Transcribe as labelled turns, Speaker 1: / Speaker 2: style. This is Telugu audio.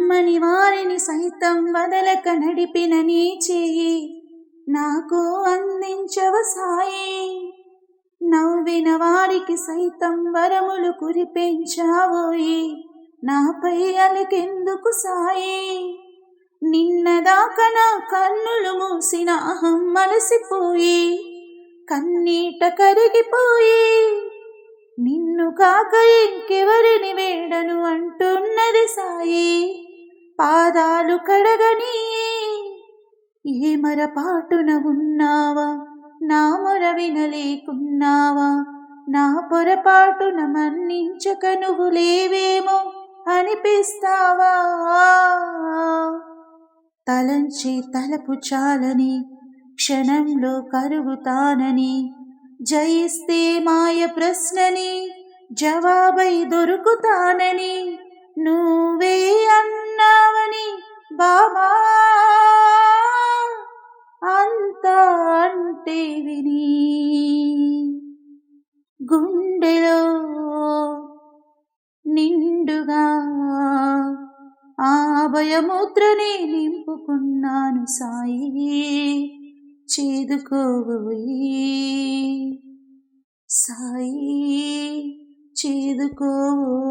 Speaker 1: నమ్మని వారిని సైతం వదలక నడిపిన నీ చేయి నాకు అందించవ సాయి. నవ్విన వారికి సైతం వరములు కురిపించావోయి, నాపై అలకెందుకు సాయి. నిన్నదాకా నా కన్నులు మూసిన అహం మలసిపోయి కన్నీట కరిగిపోయి, నిన్ను కాక ఇంకెవరిని వేడను అంటున్నది సాయి. పాదాలు కడగని ఏ మరపాటున ఉన్నావా, నా మొర వినలేకున్నావా, నా పొరపాటున మన్నించక నువ్వు లేవేమో అనిపిస్తావా. తలంచి తలపు చాలని క్షణంలో కరుగుతానని, జయిస్తే మాయ ప్రశ్నని జవాబై దొరుకుతానని నువ్వే అన్నావని బాబా అంతా అంటే విని గుండెలో నిండుగా ఆ అభయముద్రని నింపుకున్నాను సాయి. చేదుకోవోయి సాయి, చేదుకోవోయి.